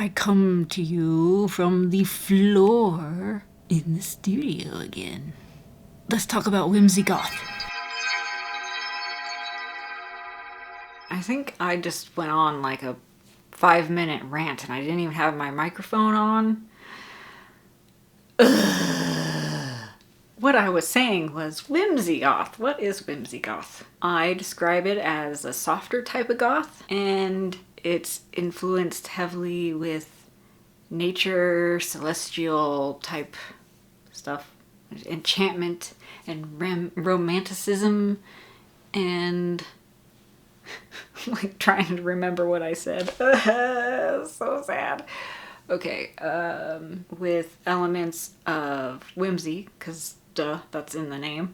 I come to you from the floor in the studio again. Let's talk about Whimsigoth. I think I just went on like a 5-minute rant and I didn't even have my microphone on. What I was saying was Whimsigoth. What is Whimsigoth? I describe it as a softer type of goth, and it's influenced heavily with nature, celestial type stuff, enchantment and romanticism, and I'm like trying to remember what I said. So sad. Okay, with elements of whimsy, because duh, that's in the name.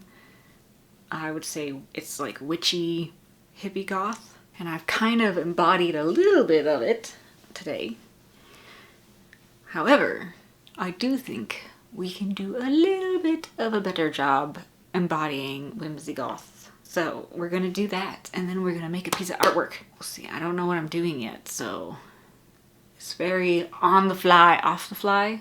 I would say it's like witchy hippie goth, and I've kind of embodied a little bit of it today. However, I do think we can do a little bit of a better job embodying Whimsigoth. So we're gonna do that, and then we're gonna make a piece of artwork. We'll see, I don't know what I'm doing yet, so it's very on the fly, off the fly.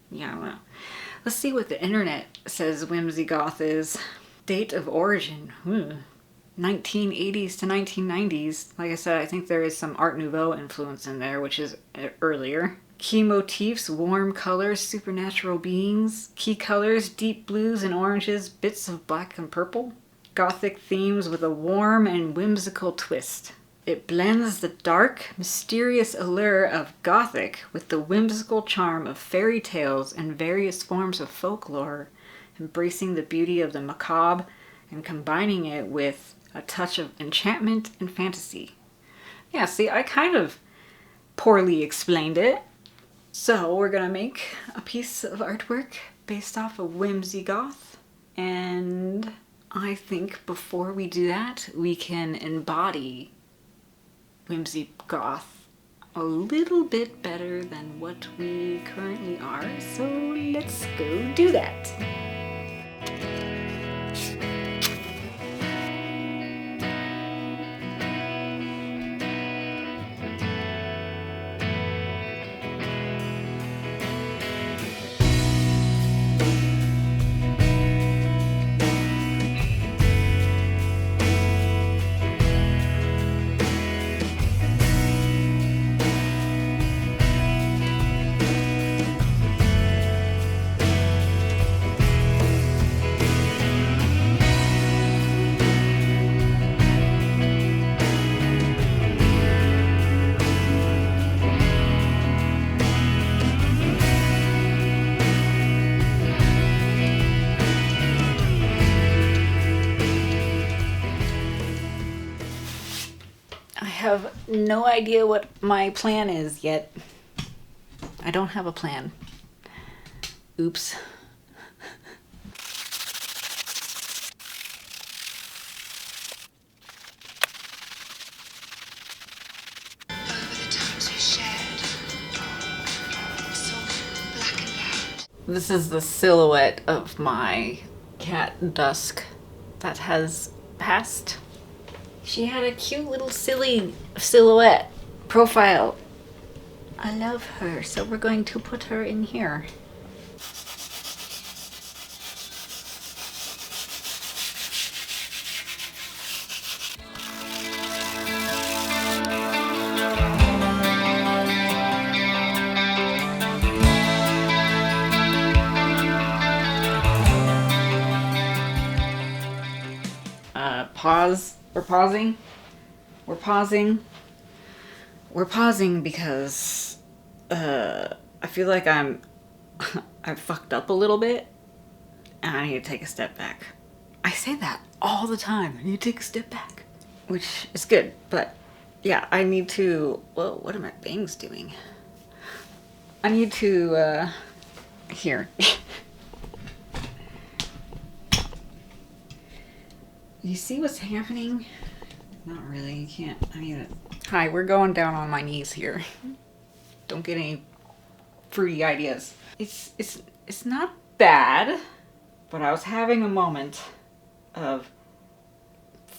Yeah, I don't know. Let's see what the internet says Whimsigoth is. Date of origin, 1980s to 1990s. Like I said, I think there is some Art Nouveau influence in there, which is earlier. Key motifs, warm colors, supernatural beings. Key colors, deep blues and oranges, bits of black and purple. Gothic themes with a warm and whimsical twist. It blends the dark, mysterious allure of Gothic with the whimsical charm of fairy tales and various forms of folklore, embracing the beauty of the macabre and combining it with a touch of enchantment and fantasy. Yeah, see, I kind of poorly explained it. So we're gonna make a piece of artwork based off of Whimsigoth, and I think before we do that, we can embody Whimsigoth a little bit better than what we currently are, so let's go do that. I have no idea what my plan is yet. I don't have a plan. Oops. This is the silhouette of my cat Dusk that has passed. She had a cute little silly silhouette profile. I love her, so we're going to put her in here. Pause. We're pausing. We're pausing. We're pausing because I feel like I fucked up a little bit and I need to take a step back. I say that all the time. I need to take a step back, which is good, but yeah, I need to, whoa, what are my bangs doing? I need to, here. You see what's happening? Not really, you can't, I mean, hi, we're going down on my knees here. Don't get any fruity ideas. It's not bad, but I was having a moment of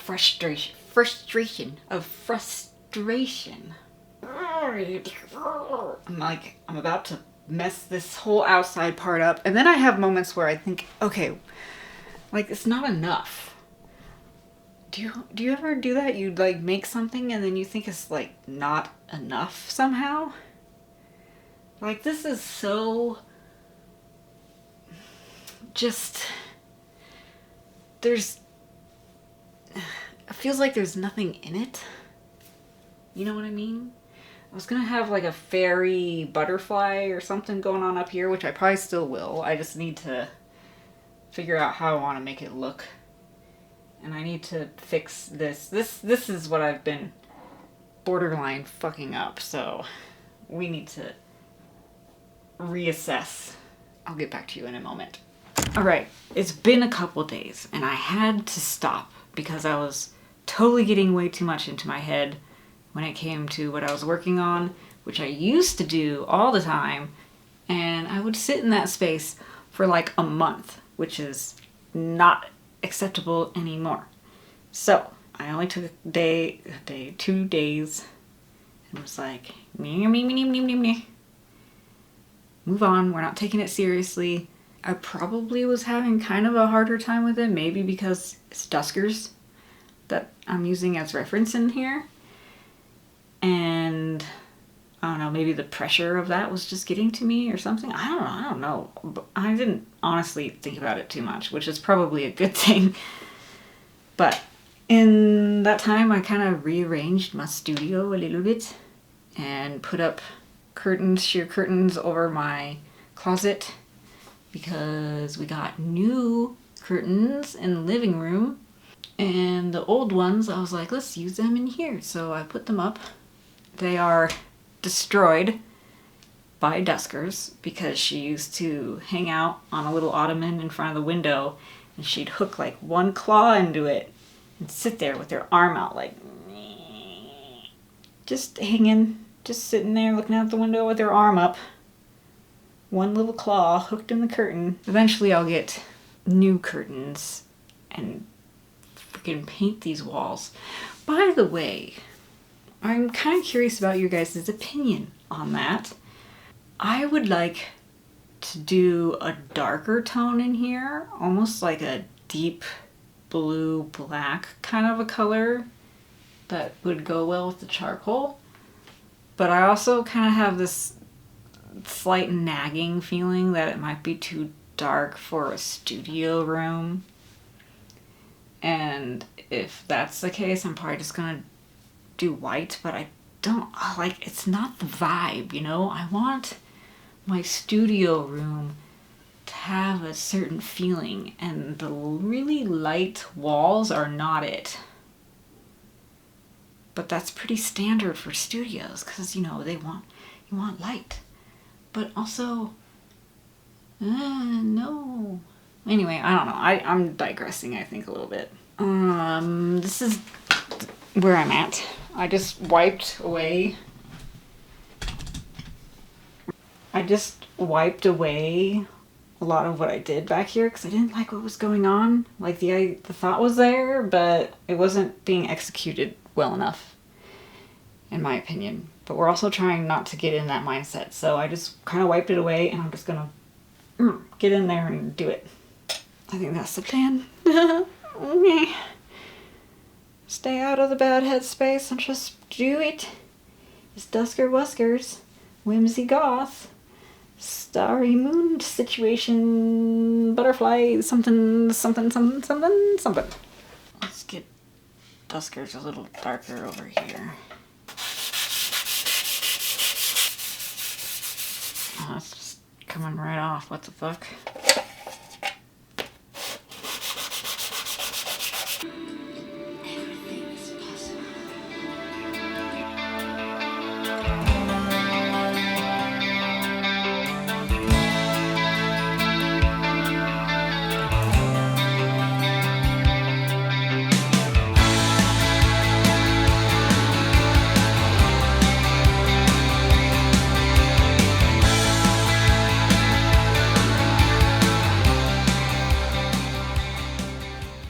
frustration frustration. Of frustration. I'm like, I'm about to mess this whole outside part up. And then I have moments where I think, okay, like it's not enough. Do you ever do that? You like make something and then you think it's like not enough somehow? Like this is so just it feels like there's nothing in it. You know what I mean? I was gonna have like a fairy butterfly or something going on up here, which I probably still will. I just need to figure out how I want to make it look. And I need to fix this. This is what I've been borderline fucking up, so we need to reassess. I'll get back to you in a moment. Alright, it's been a couple days and I had to stop because I was totally getting way too much into my head when it came to what I was working on, which I used to do all the time, and I would sit in that space for like a month, which is not acceptable anymore. So I only took a day, 2 days, and was like, move on, we're not taking it seriously. I probably was having kind of a harder time with it, maybe because it's Duskers that I'm using as reference in here. And I don't know, maybe the pressure of that was just getting to me or something. I don't know. But I didn't honestly think about it too much, which is probably a good thing. But in that time, I kind of rearranged my studio a little bit and put up curtains, sheer curtains over my closet because we got new curtains in the living room. And the old ones, I was like, let's use them in here. So I put them up. They are destroyed by Duskers because she used to hang out on a little ottoman in front of the window and she'd hook like one claw into it and sit there with her arm out like just hanging, just sitting there looking out the window with her arm up. One little claw hooked in the curtain. Eventually I'll get new curtains and freaking paint these walls. By the way, I'm kind of curious about your guys' opinion on that. I would like to do a darker tone in here, almost like a deep blue black kind of a color that would go well with the charcoal. But I also kind of have this slight nagging feeling that it might be too dark for a studio room. And if that's the case, I'm probably just gonna do white, but I don't like, it's not the vibe, you know? I want my studio room to have a certain feeling, and the really light walls are not it. But that's pretty standard for studios because, you know, you want light. But also, no. Anyway, I don't know. I'm digressing, I think, a little bit. This is where I'm at. I just wiped away a lot of what I did back here because I didn't like what was going on. Like the thought was there, but it wasn't being executed well enough, in my opinion. But we're also trying not to get in that mindset. So I just kind of wiped it away and I'm just gonna get in there and do it. I think that's the plan. Okay. Stay out of the bad headspace and just do it. It's Dusker Wuskers, Whimsigoth, Starry Moon situation, butterfly, something. Let's get Duskers a little darker over here. Oh, that's just coming right off. What the fuck?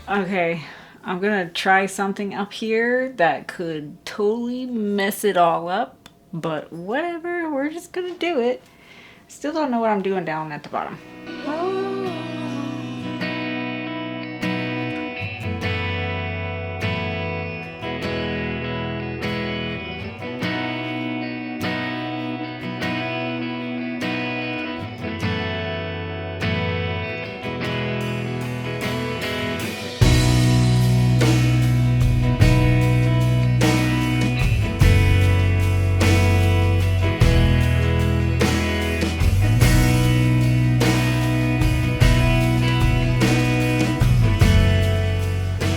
Okay, I'm gonna try something up here that could totally mess it all up, but whatever, we're just gonna do it. Still don't know what I'm doing down at the bottom.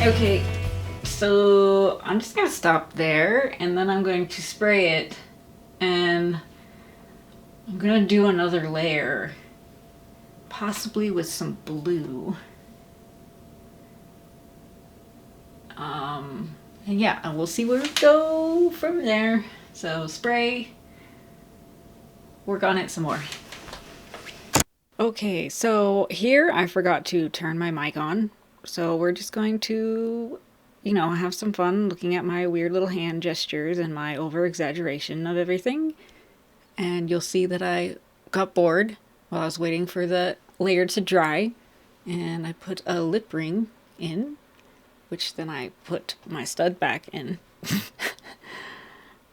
Okay, so I'm just gonna stop there and then I'm going to spray it and I'm gonna do another layer, possibly with some blue. And yeah, and we'll see where we go from there. So spray, work on it some more. Okay, so here I forgot to turn my mic on. So we're just going to, have some fun looking at my weird little hand gestures and my over-exaggeration of everything. And you'll see that I got bored while I was waiting for the layer to dry. And I put a lip ring in, which then I put my stud back in.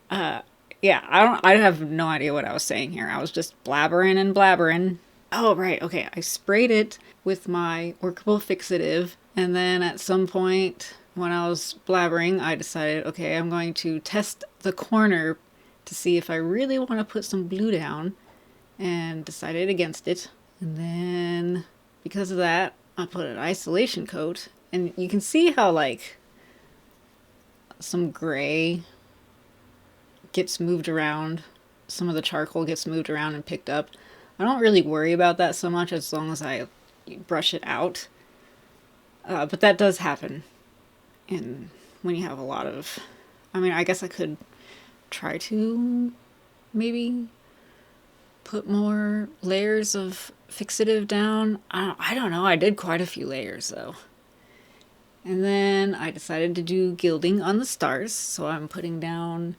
Yeah, I have no idea what I was saying here. I was just blabbering and blabbering. Oh, right, okay. I sprayed it with my workable fixative, and then at some point when I was blabbering, I decided, okay, I'm going to test the corner to see if I really want to put some glue down, and decided against it. And then, because of that, I put an isolation coat, and you can see how, like, some gray gets moved around. Some of the charcoal gets moved around and picked up. I don't really worry about that so much as long as I brush it out. But that does happen. And when you have a lot of... I guess I could try to maybe put more layers of fixative down. I don't know. I did quite a few layers though. And then I decided to do gilding on the stars. So I'm putting down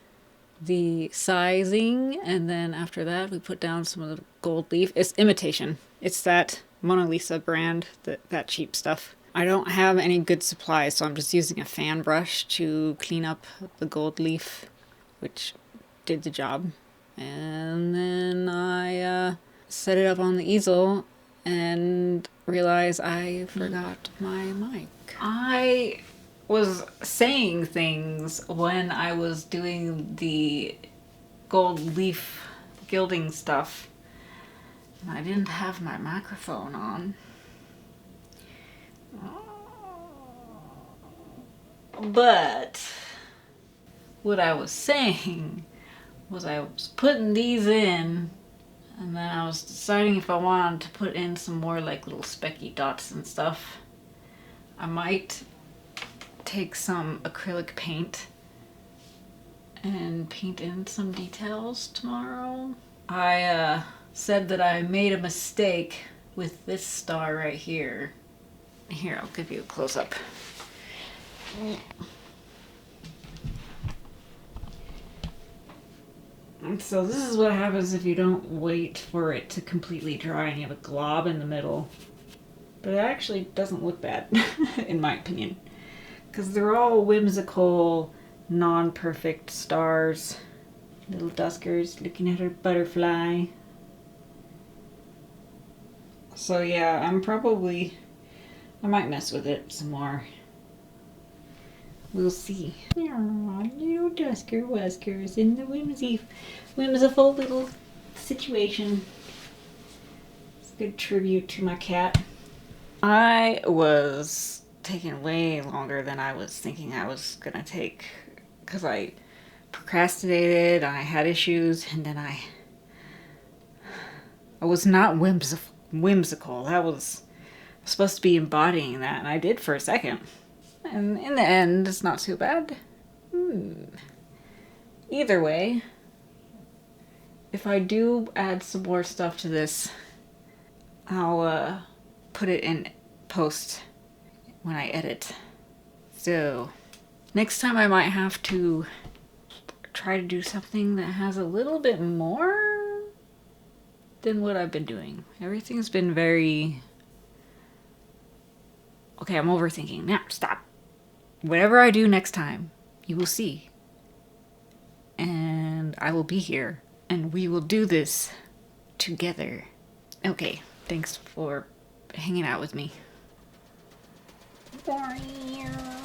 the sizing, and then after that we put down some of the gold leaf. It's imitation. It's that Mona Lisa brand, that cheap stuff. I don't have any good supplies, so I'm just using a fan brush to clean up the gold leaf, which did the job. And then I set it up on the easel and realized I forgot my mic. I was saying things when I was doing the gold leaf gilding stuff. I didn't have my microphone on. But what I was saying was I was putting these in, and then I was deciding if I wanted to put in some more like little specky dots and stuff. I might take some acrylic paint and paint in some details tomorrow. I said that I made a mistake with this star right here. Here, I'll give you a close-up. And so this is what happens if you don't wait for it to completely dry and you have a glob in the middle. But it actually doesn't look bad, in my opinion. Because they're all whimsical, non-perfect stars. Little duskers looking at her butterfly. So yeah, I might mess with it some more. We'll see. Aww, little dusker wuskers in the whimsical little situation. It's a good tribute to my cat. I was taking way longer than I was thinking I was gonna take, because I procrastinated and I had issues, and then I was not whimsical. I was supposed to be embodying that, and I did for a second. And in the end, it's not too bad. Either way, if I do add some more stuff to this, I'll put it in post when I edit. still. Next time I might have to try to do something that has a little bit more than what I've been doing. Everything's been very... Okay, I'm overthinking. Now, stop. Whatever I do next time, you will see. And I will be here. And we will do this together. Okay, thanks for hanging out with me. Bye.